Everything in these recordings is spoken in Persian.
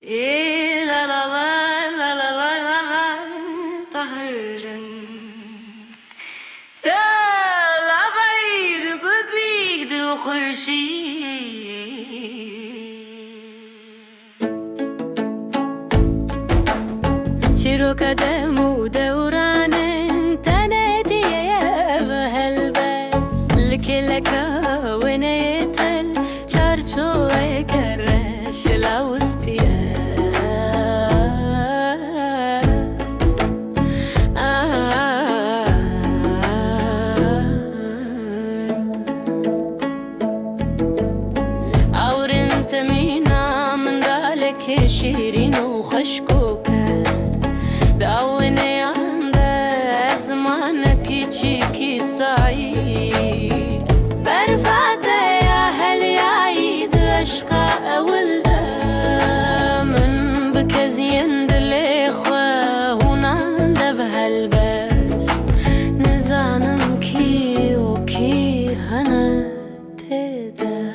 la la la la la la la la طهرن لا غير ببيد وخرشي شيرو قدم ودوران تنادي يا بهالبس لك ونيتل شارشو كرش لاوستيا أورنت مينا من ذلك شيرين وخشكوكا دعوني عند زمانك تشيكي سعيد برفعت يا هل يعيد أشقاء ولدا من بكزين دليخوا هنا ندف هالبس نزانم كي وكي هنا تدا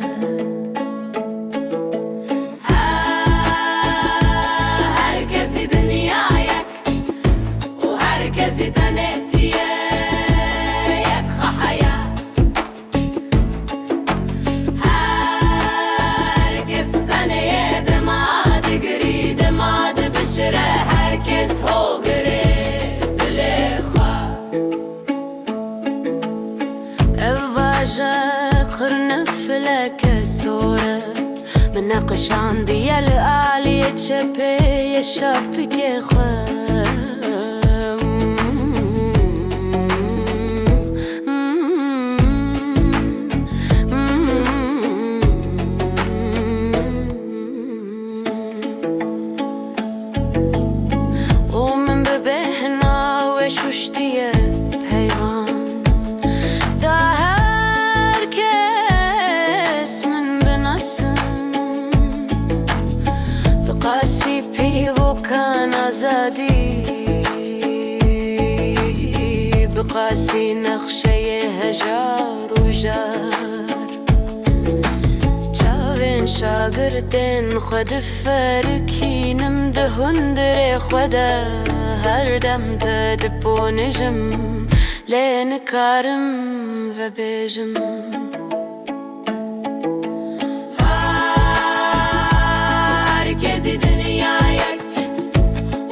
هركزي دنياك وهركزي تنتيك خحيا هركز تنية دماد قري دماد بشرة هركز هو قري تليخوا أفاجا قرنف لك الصورة مناقش عندي الآلية تشبه يشبك يخوا ومن ببهنا وشوشتية بهيوان دا هركس من بنسم بقاسي بيو كان أزادي بقاسي نخشي هجار وجار چاوین شاگردن خود فرکی نمده هندره خدا هر دم تدبو نجم لین کارم و بیجم هرکزی دنیایک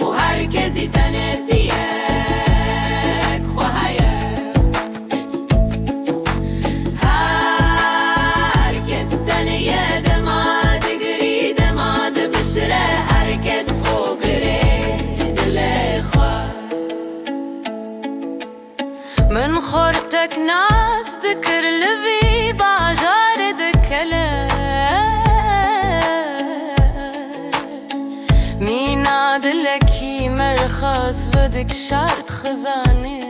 و هرکزی تنتیک خواهیه هرکس تنیه دماد قری دماد بشره هرکس هو قری دلی خواه من خورتك ناس ذكر لذي باجار ذكلا مين عدلكي مرخص بدك شرط خزاني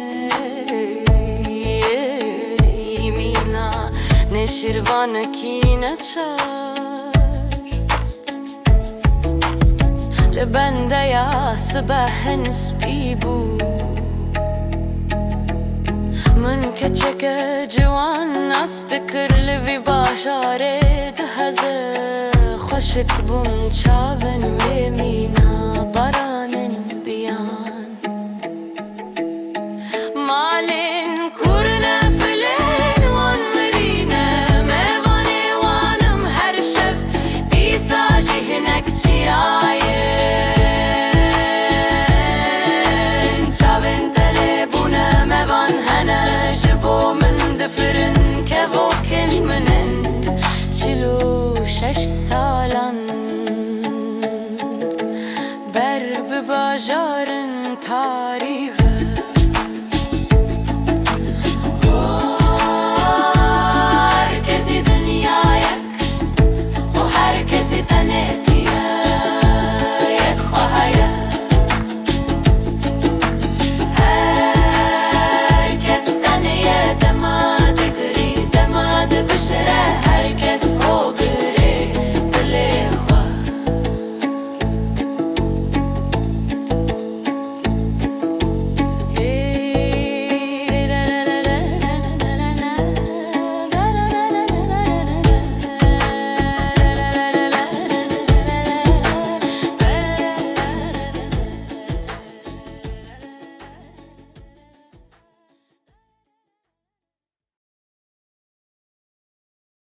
مينا نشربانكي نتشار لبنده يا صباح نسبيبو من كتشك جوان ناس ذكر لذي باشاره دهزه خوشك بون چاون ويمينا برانن بيان مالين كورنا فلين وان مرينا ميواني وانم هر شف تيساجي هناك چياين چاون تليبونا ميوان هنا جبو من دفرن كبوكن منن چلو 6 سالان بر بباجارن تعریف